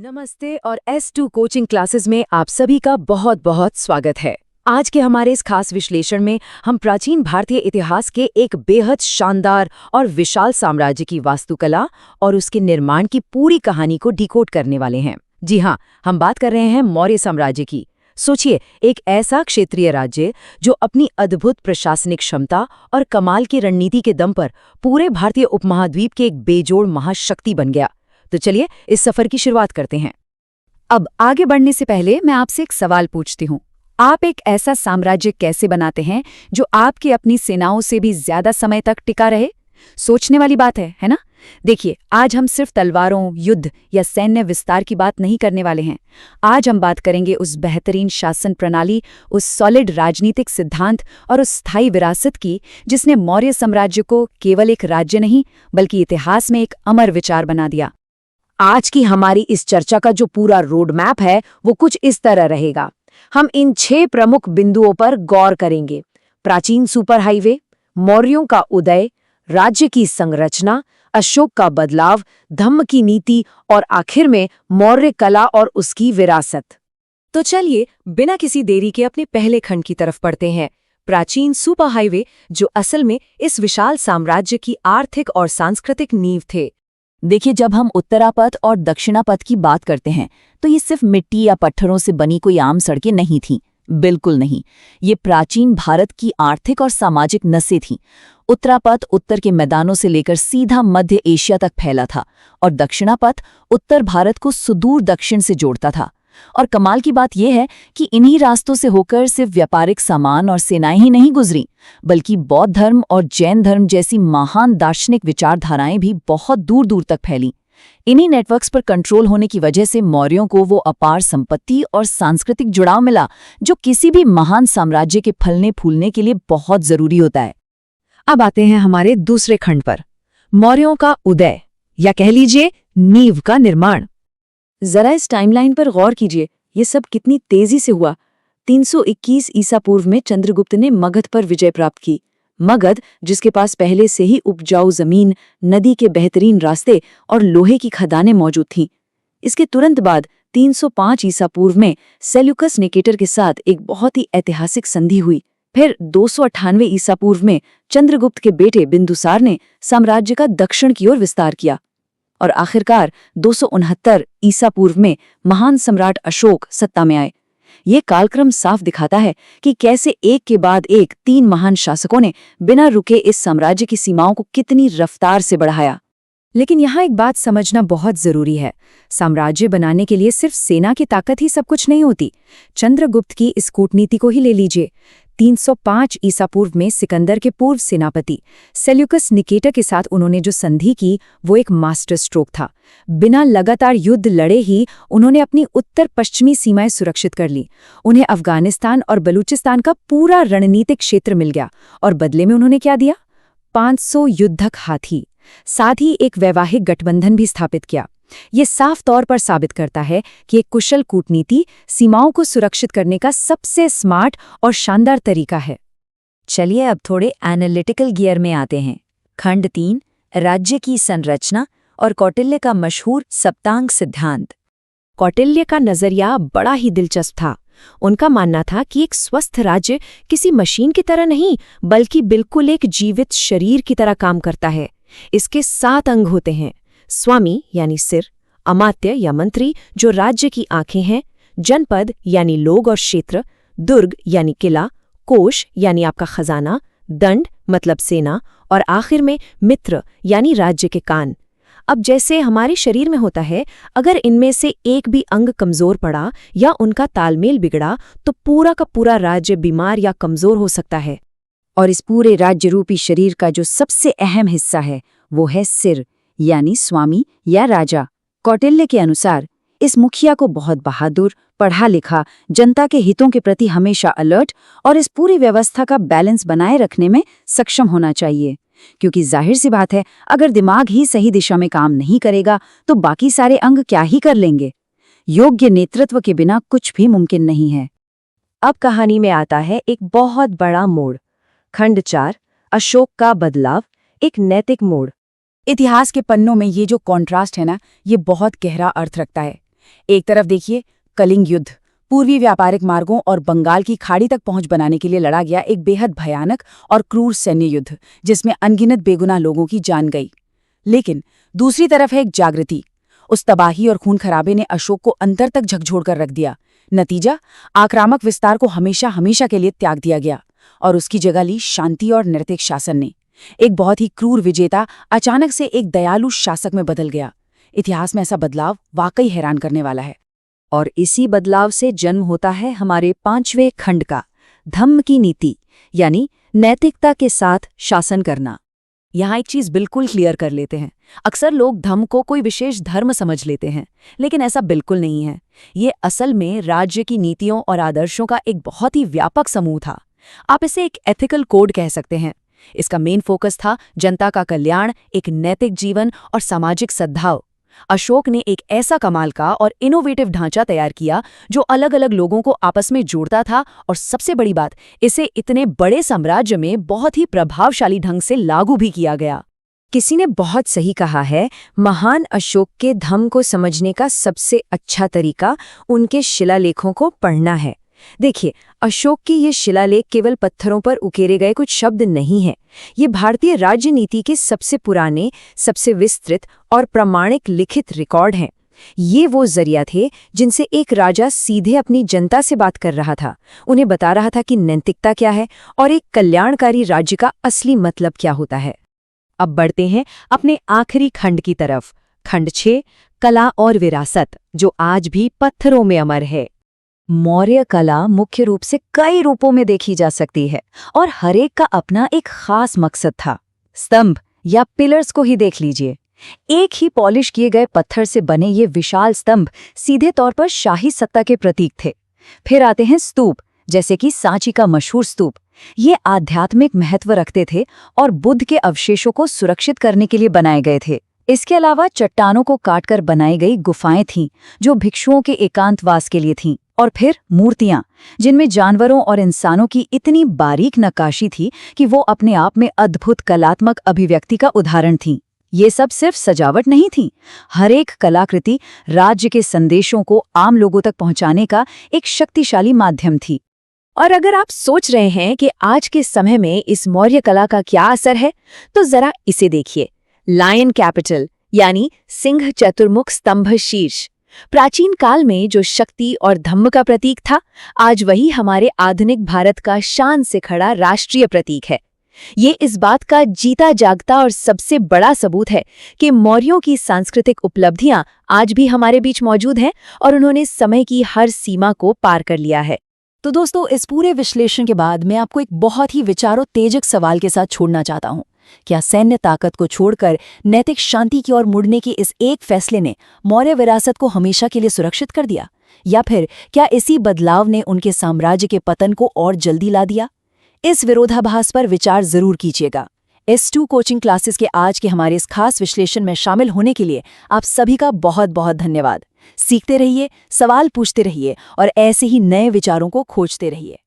नमस्ते और S2 coaching classes में आप सभी का बहुत बहुत स्वागत है। आज के हमारे इस खास विश्लेषण में हम प्राचीन भारतीय इतिहास के एक बेहद शानदार और विशाल साम्राज्य की वास्तुकला और उसके निर्माण की पूरी कहानी को डिकोड करने वाले हैं। जी हाँ, हम बात कर रहे हैं मौर्य साम्राज्य की। सोचिए, एक ऐसा क्षेत्रीय राज्य जो अपनी अद्भुत प्रशासनिक क्षमता और कमाल की रणनीति के दम पर पूरे भारतीय उपमहाद्वीप के एक बेजोड़ महाशक्ति बन गया। तो चलिए इस सफर की शुरुआत करते हैं। अब आगे बढ़ने से पहले मैं आपसे एक सवाल पूछती हूँ। आप एक ऐसा साम्राज्य कैसे बनाते हैं जो आपकी अपनी सेनाओं से भी ज्यादा समय तक टिका रहे? सोचने वाली बात है ना? देखिए, आज हम सिर्फ तलवारों, युद्ध या सैन्य विस्तार की बात नहीं करने वाले हैं। आज हम बात करेंगे उस बेहतरीन शासन प्रणाली, उस सॉलिड राजनीतिक सिद्धांत और उस स्थायी विरासत की जिसने मौर्य साम्राज्य को केवल एक राज्य नहीं बल्कि इतिहास में एक अमर विचार बना दिया। आज की हमारी इस चर्चा का जो पूरा रोड मैप है वो कुछ इस तरह रहेगा। हम इन 6 प्रमुख बिंदुओं पर गौर करेंगे: प्राचीन सुपर हाईवे, मौर्यों का उदय, राज्य की संरचना, अशोक का बदलाव, धम्म की नीति और आखिर में मौर्य कला और उसकी विरासत। तो चलिए बिना किसी देरी के अपने पहले खंड की तरफ बढ़ते हैं, प्राचीन सुपर हाईवे, जो असल में इस विशाल साम्राज्य की आर्थिक और सांस्कृतिक नींव थे। देखिए, जब हम उत्तरापथ और दक्षिणापथ की बात करते हैं तो ये सिर्फ मिट्टी या पत्थरों से बनी कोई आम सड़कें नहीं थीं। बिल्कुल नहीं, ये प्राचीन भारत की आर्थिक और सामाजिक नसें थीं। उत्तरापथ उत्तर के मैदानों से लेकर सीधा मध्य एशिया तक फैला था और दक्षिणापथ उत्तर भारत को सुदूर दक्षिण से जोड़ता था। और कमाल की बात यह है कि इन्हीं रास्तों से होकर सिर्फ व्यापारिक सामान और सेनाएं ही नहीं गुजरी, बल्कि बौद्ध धर्म और जैन धर्म जैसी महान दार्शनिक विचारधाराएं भी बहुत दूर दूर तक फैलीं। इन्हीं नेटवर्क्स पर कंट्रोल होने की वजह से मौर्यों को वो अपार संपत्ति और सांस्कृतिक जुड़ाव मिला जो किसी भी महान साम्राज्य के फलने फूलने के लिए बहुत जरूरी होता है। अब आते हैं हमारे दूसरे खंड पर, मौर्यों का उदय, या कह लीजिए नींव का निर्माण। जरा इस टाइमलाइन पर गौर कीजिए, ये सब कितनी तेजी से हुआ। 321 ईसा पूर्व में चंद्रगुप्त ने मगध पर विजय प्राप्त की। मगध, जिसके पास पहले से ही उपजाऊ जमीन, नदी के बेहतरीन रास्ते और लोहे की खदानें मौजूद थीं। इसके तुरंत बाद 305 ईसा पूर्व में सेल्यूकस निकेटर के साथ एक बहुत ही ऐतिहासिक संधि हुई। फिर 298 ईसा पूर्व में चंद्रगुप्त के बेटे बिंदुसार ने साम्राज्य का दक्षिण की ओर विस्तार किया। और आखिरकार 269 ईसा पूर्व में महान सम्राट अशोक सत्ता में आए। ये कालक्रम साफ दिखाता है कि कैसे एक के बाद एक 3 महान शासकों ने बिना रुके इस साम्राज्य की सीमाओं को कितनी रफ्तार से बढ़ाया। लेकिन यहाँ एक बात समझना बहुत जरूरी है, साम्राज्य बनाने के लिए सिर्फ सेना की ताकत ही सब कुछ नहीं होती। चंद्रगुप्त की इस कूटनीति को ही ले लीजिए। 305 ईसा पूर्व में सिकंदर के पूर्व सेनापति सेल्यूकस निकेटर के साथ उन्होंने जो संधि की वो एक मास्टर स्ट्रोक था। बिना लगातार युद्ध लड़े ही उन्होंने अपनी उत्तर पश्चिमी सीमाएं सुरक्षित कर ली। उन्हें अफगानिस्तान और बलूचिस्तान का पूरा रणनीतिक क्षेत्र मिल गया और बदले में उन्होंने क्या दिया? 500 युद्धक हाथी, साथ ही एक वैवाहिक गठबंधन भी स्थापित किया। ये साफ तौर पर साबित करता है कि एक कुशल कूटनीति सीमाओं को सुरक्षित करने का सबसे स्मार्ट और शानदार तरीका है। चलिए अब थोड़े एनालिटिकल गियर में आते हैं। खंड 3, राज्य की संरचना और कौटिल्य का मशहूर सप्तांग सिद्धांत। कौटिल्य का नजरिया बड़ा ही दिलचस्प था। उनका मानना था कि एक स्वस्थ राज्य किसी मशीन की तरह नहीं बल्कि बिल्कुल एक जीवित शरीर की तरह काम करता है। इसके 7 अंग होते हैं: स्वामी यानी सिर, अमात्य या मंत्री जो राज्य की आंखें हैं, जनपद यानी लोग और क्षेत्र, दुर्ग यानी किला, कोष यानी आपका खजाना, दंड मतलब सेना और आखिर में मित्र यानी राज्य के कान। अब जैसे हमारे शरीर में होता है, अगर इनमें से एक भी अंग कमजोर पड़ा या उनका तालमेल बिगड़ा तो पूरा का पूरा राज्य बीमार या कमजोर हो सकता है। और इस पूरे राज्य रूपी शरीर का जो सबसे अहम हिस्सा है वो है सिर यानी स्वामी या राजा। कौटिल्य के अनुसार इस मुखिया को बहुत बहादुर, पढ़ा लिखा, जनता के हितों के प्रति हमेशा अलर्ट और इस पूरी व्यवस्था का बैलेंस बनाए रखने में सक्षम होना चाहिए। क्योंकि जाहिर सी बात है, अगर दिमाग ही सही दिशा में काम नहीं करेगा तो बाकी सारे अंग क्या ही कर लेंगे। योग्य नेतृत्व के बिना कुछ भी मुमकिन नहीं है। अब कहानी में आता है एक बहुत बड़ा मोड़। खंड 4, अशोक का बदलाव, एक नैतिक मोड़। इतिहास के पन्नों में ये जो कॉन्ट्रास्ट है ना, ये बहुत गहरा अर्थ रखता है। एक तरफ देखिए कलिंग युद्ध, पूर्वी व्यापारिक मार्गों और बंगाल की खाड़ी तक पहुंच बनाने के लिए लड़ा गया एक बेहद भयानक और क्रूर सैन्य युद्ध जिसमें अनगिनत बेगुनाह लोगों की जान गई। लेकिन दूसरी तरफ है एक जागृति। उस तबाही और खून खराबे ने अशोक को अंतर तक झकझोरकर रख दिया। नतीजा, आक्रामक विस्तार को हमेशा हमेशा के लिए त्याग दिया गया और उसकी जगह ली शांति और नैतिक शासन ने। एक बहुत ही क्रूर विजेता अचानक से एक दयालु शासक में बदल गया। इतिहास में ऐसा बदलाव वाकई हैरान करने वाला है। और इसी बदलाव से जन्म होता है हमारे 5वें खंड का, धम्म की नीति, यानी नैतिकता के साथ शासन करना। यहाँ एक चीज बिल्कुल क्लियर कर लेते हैं। अक्सर लोग धम्म को कोई विशेष धर्म समझ लेते हैं, लेकिन ऐसा बिल्कुल नहीं है। ये असल में राज्य की नीतियों और आदर्शों का एक बहुत ही व्यापक समूह था। आप इसे एक एथिकल कोड कह सकते हैं। इसका मेन फोकस था जनता का कल्याण, एक नैतिक जीवन और सामाजिक सद्भाव। अशोक ने एक ऐसा कमाल का और इनोवेटिव ढांचा तैयार किया जो अलग अलग लोगों को आपस में जोड़ता था, और सबसे बड़ी बात, इसे इतने बड़े साम्राज्य में बहुत ही प्रभावशाली ढंग से लागू भी किया गया। किसी ने बहुत सही कहा है, महान अशोक के धम्म को समझने का सबसे अच्छा तरीका उनके शिलालेखों को पढ़ना है। देखिए, अशोक के ये शिलालेख केवल पत्थरों पर उकेरे गए कुछ शब्द नहीं हैं। ये भारतीय राजनीति के सबसे पुराने, सबसे विस्तृत और प्रामाणिक लिखित रिकॉर्ड हैं। ये वो जरिया थे जिनसे एक राजा सीधे अपनी जनता से बात कर रहा था, उन्हें बता रहा था कि नैतिकता क्या है और एक कल्याणकारी राज्य का असली मतलब क्या होता है। अब बढ़ते हैं अपने आखिरी खंड की तरफ, खंड 6, कला और विरासत, जो आज भी पत्थरों में अमर है। मौर्य कला मुख्य रूप से कई रूपों में देखी जा सकती है और हर एक का अपना एक खास मकसद था। स्तंभ या पिलर्स को ही देख लीजिए। एक ही पॉलिश किए गए पत्थर से बने ये विशाल स्तंभ सीधे तौर पर शाही सत्ता के प्रतीक थे। फिर आते हैं स्तूप, जैसे कि सांची का मशहूर स्तूप। ये आध्यात्मिक महत्व रखते थे और बुद्ध के अवशेषों को सुरक्षित करने के लिए बनाए गए थे। इसके अलावा चट्टानों को काटकर बनाई गई गुफाएं थीं, जो भिक्षुओं के एकांतवास के लिए थीं। और फिर मूर्तियां, जिनमें जानवरों और इंसानों की इतनी बारीक नक्काशी थी कि वो अपने आप में अद्भुत कलात्मक अभिव्यक्ति का उदाहरण थीं। ये सब सिर्फ सजावट नहीं थी, हर एक कलाकृति राज्य के संदेशों को आम लोगों तक पहुंचाने का एक शक्तिशाली माध्यम थी। और अगर आप सोच रहे हैं कि आज के समय में इस मौर्य कला का क्या असर है, तो जरा इसे देखिए। लायन कैपिटल, यानी सिंह चतुर्मुख स्तंभ शीर्ष, प्राचीन काल में जो शक्ति और धम्म का प्रतीक था, आज वही हमारे आधुनिक भारत का शान से खड़ा राष्ट्रीय प्रतीक है। ये इस बात का जीता जागता और सबसे बड़ा सबूत है कि मौर्यों की सांस्कृतिक उपलब्धियां आज भी हमारे बीच मौजूद हैं और उन्होंने समय की हर सीमा को पार कर लिया है। तो दोस्तों, इस पूरे विश्लेषण के बाद मैं आपको एक बहुत ही विचारोत्तेजक सवाल के साथ छोड़ना चाहता हूँ। क्या सैन्य ताकत को छोड़कर नैतिक शांति की ओर मुड़ने के इस एक फैसले ने मौर्य विरासत को हमेशा के लिए सुरक्षित कर दिया, या फिर क्या इसी बदलाव ने उनके साम्राज्य के पतन को और जल्दी ला दिया? इस विरोधाभास पर विचार जरूर कीजिएगा। S2 कोचिंग क्लासेस के आज के हमारे इस खास विश्लेषण में शामिल होने के लिए आप सभी का बहुत बहुत धन्यवाद। सीखते रहिए, सवाल पूछते रहिए और ऐसे ही नए विचारों को खोजते रहिए।